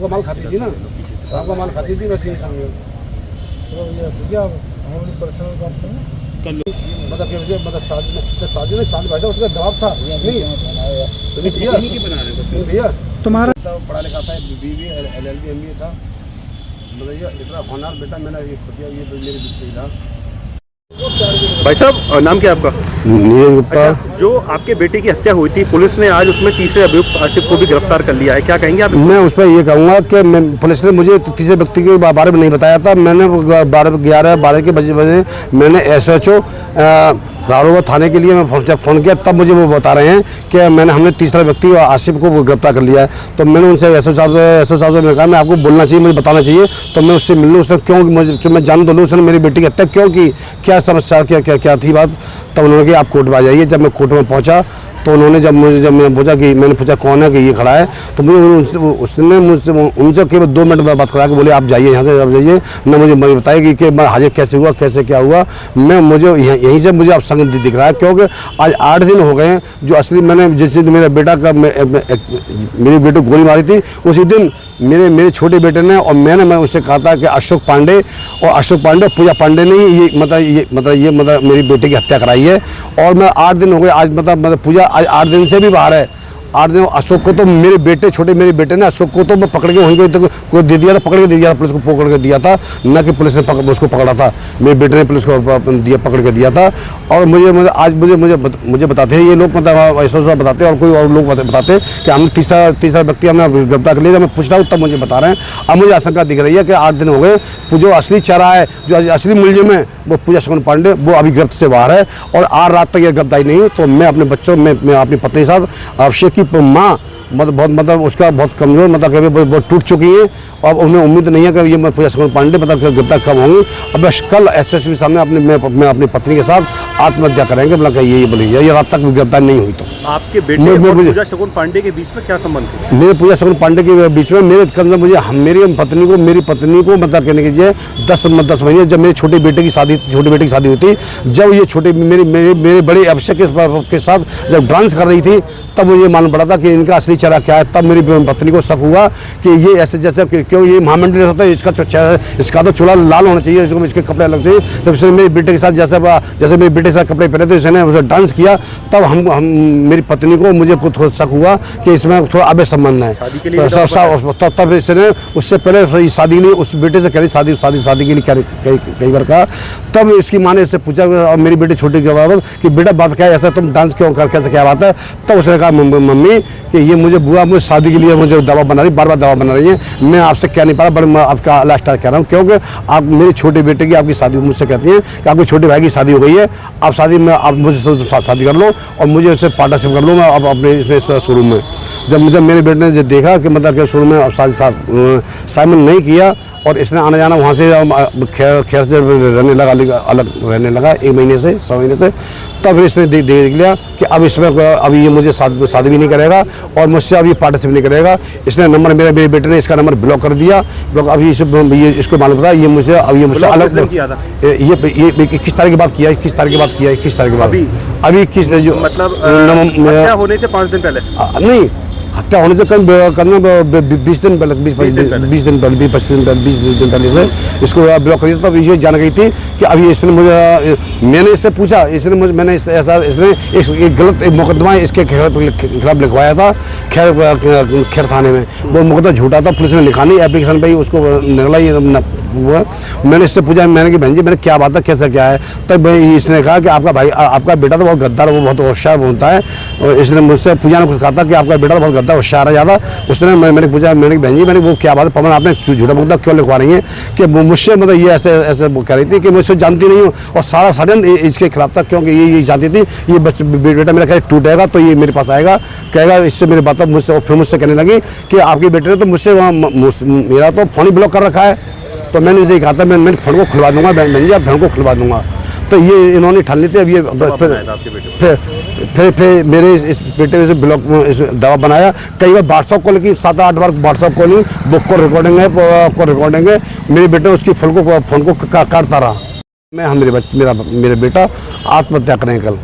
आपका माल खाती थी ना, आपका माल खाती थी बस ये समझो। मतलब शादी भाई उसका दबाव था नहीं भैया। तुम्हारा पढ़ा लिखा था, BBA LLB MBA था, मतलब ये इतना होनहार बेटा मैंने ये खुद दिया, ये तो मेरे बीच में था। भाई साहब, नाम क्या है आपका? नीरज गुप्ता। अच्छा, जो आपके बेटे की हत्या हुई थी, पुलिस ने आज उसमें तीसरे अभियुक्त आसिफ को भी गिरफ्तार कर लिया है, क्या कहेंगे आप? मैं उस पर ये कहूँगा कि पुलिस ने मुझे तीसरे व्यक्ति के बारे में नहीं बताया था। मैंने 12 के बजे मैंने SHO रारोवा थाने के लिए मैं जब फ़ोन किया तब मुझे वो बता रहे हैं कि हमने तीसरा व्यक्ति आसिफ को गिरफ्तार कर लिया है। तो मैंने उनसे SHO साहब से कहा मैं आपको बोलना चाहिए, मुझे बताना चाहिए, तो मैं उससे मिल लूँ। उसने क्यों मैं जान तो लूँ उसने मेरी बेटी की हत्या क्यों की, क्या समस्या क्या थी बात। तब उन्होंने कहा आप कोर्ट में आ जाइए। जब मैं कोर्ट में पहुँचा तो उन्होंने जब मैंने पूछा कौन है कि ये खड़ा है, तो उसने मुझसे उनसे केवल 2 मिनट में बात करा के बोले आप जाइए यहाँ से, आप जाइए ना। मुझे बताया कि हाजिर कैसे हुआ, कैसे क्या हुआ। मुझे यहीं से मुझे अब संगत दिख रहा है, क्योंकि आज 8 दिन हो गए हैं जो असली मैंने जिस दिन मेरे बेटा का मेरी बेटी को गोली मारी थी उसी दिन मेरे छोटे बेटे ने और मैं उससे कहा था कि अशोक पांडे और पूजा पांडे ने ये मेरी बेटे की हत्या कराई है। और मैं 8 दिन हो गए आज मतलब पूजा आज 8 दिन से भी बाहर है। 8 दिन अशोक को तो मेरे बेटे ने अशोक को तो मैं पकड़ के वहीं को दे दिया था, पकड़ के दे दिया था, पुलिस को पकड़ के दिया था, न कि पुलिस ने उसको पकड़ा था। मेरे बेटे ने पुलिस को पकड़ के दिया था। और मुझे बताते हैं ये लोग, मतलब ऐसा बताते हैं और कोई और लोग बताते हैं कि हमने तीसरा व्यक्ति हमने गिरफ्तार कर लिया। मैं पूछ रहा हूँ तब मुझे बता रहे हैं। अब मुझे आशंका दिख रही है कि 8 दिन हो गए, जो असली चेहरा है, जो असली मुलजिम है वो पूजा शकुन पांडे, वो अभी गिरफ्त से बाहर है और आज रात तक ये गिरफ्तारी नहीं हुई। तो मैं अपने बच्चों में अपनी पत्नी के साथ अभिषेक माँ मतलब उसका बहुत कमजोर बहुत टूट चुकी है और उन्हें उम्मीद नहीं है कि ये पूजा शकुन पांडे गिरफ्तार कब होंगी। अब कल SSP सामने मैं अपनी पत्नी के साथ आत्महत्या करेंगे, मतलब ये बोलेंगे ये रात तक गिरफ्तार नहीं हुई। तो आपके बेटे और पूजा शकुन पांडे के बीच में क्या संबंध है? मेरे पूजा शकुन पांडे के बीच में मेरी पत्नी को मतलब कहने कीजिए 10 महीने, जब मेरे छोटे बेटे की शादी हुई थी, जब ये छोटे मेरे बड़े अभिषेक के साथ जब डांस कर रही थी तब मुझे मालूम पड़ा था कि इनका असली चेहरा क्या है। तब मेरी पत्नी को शक हुआ कि ये ऐसे जैसे क्यों ये महामंडल होता है, इसका तो चूल्हा लाल होना चाहिए, इसके कपड़े अलग चाहिए। तब इसने मेरे बेटे के साथ जैसे मेरे बेटे के साथ कपड़े पहने थे इसने उसे डांस किया। तब हम मेरी पत्नी को मुझे थोड़ा शक हुआ कि इसमें थोड़ा अवैध संबंध है। तब इसने उससे पहले शादी के लिए उस बेटे से कह रही शादी के लिए कई बार कहा। तब इसकी माँ ने इससे पूछा और मेरी बेटी छोटी के बाबत कि बेटा बात क्या है, ऐसा तुम डांस क्यों कर, कैसे क्या बात है। तब उसने कहा मम्मी कि ये मुझे शादी के लिए मुझे दवा बना रही, बार दवा बना रही है, मैं आपसे कह नहीं पा रहा, पर मैं आपका लास्ट कह रहा हूँ क्योंकि आप मेरे छोटे बेटे की आपकी शादी मुझसे कहती हैं कि आपके छोटे भाई की शादी हो गई है, आप मुझसे शादी कर लो और मुझे उससे पार्टनरशिप कर लो मैं अब अपने शोरूम में। जब मेरे बेटे ने देखा कि मतलब शोरूम में अब शामिल नहीं किया और इसने आना जाना वहाँ से खैर से रहने लगा, अलग रहने लगा 1 महीने से 6 महीने से, तब इसने देख लिया कि अब इसमें अभी ये मुझे शादी भी नहीं करेगा और मुझसे अभी पार्टनरशिप नहीं करेगा। इसने नंबर मेरे बेटे ने इसका नंबर ब्लॉक कर दिया। अभी इसको मालूम पड़ा ये मुझसे अलग किया था। ये 21 तारीख की बात किया, 21 तारीख की बात अभी 21 जो मतलब हत्या होने से 5 दिन पहले नहीं, हत्या होने से करना 20 दिन पहले 20 दिन पहले से इसको ब्लॉक कर दिया। तब ये जान गई थी कि अभी इसने मैंने इससे पूछा, मैंने एक गलत मुकदमा इसके खिलाफ लिखवाया था खैर थाने में। वो मुकदमा झूठा था, पुलिस ने लिखा नहीं, एप्लीकेशन पर ही उसको निकला ही हुआ। मैंने इससे पूछा, मैंने कि बहन जी मैंने क्या बात है, कैसा क्या है। तब इसने कहा कि आपका बेटा तो बहुत गद्दार, वो बहुत होशियार होता है। और इसने मुझसे पूजा ने कुछ कहा था कि आपका बेटा तो बहुत गद्दार होशियार है ज़्यादा। उसने मैंने पूछा, मैंने बहन जी मैंने वो क्या बात है पवन, आपने झूठा मुकदमा क्यों लिखवा रही है कि मुझसे मतलब ये ऐसे कह रही थी कि मुझसे जानती नहीं हूँ और सारा षड्यंत्र इसके खिलाफ था, क्योंकि ये जानती थी ये बेटा मेरा कहीं टूटेगा तो ये मेरे पास आएगा, कहेगा इससे मेरी बात मुझसे। और फिर मुझसे कहने लगी कि आपके बेटे ने तो मुझसे मेरा तो फ़ोन ही ब्लॉक कर रखा है। तो मैंने इसे कहा था मैं फ़ोन को खुलवा दूंगा, बहन जी आप फ़ोन को खुलवा दूंगा। तो ये इन्होंने ठान ली थी। अब ये फिर मेरे इस बेटे से ब्लॉक दवा बनाया। कई बार व्हाट्सअप कॉल की 7-8 बार व्हाट्सअप कॉलिंग, बुक को रिकॉर्डिंग है मेरे बेटे उसकी फ़ोन को काटता रहा। मेरा बेटा आत्महत्या करें कल।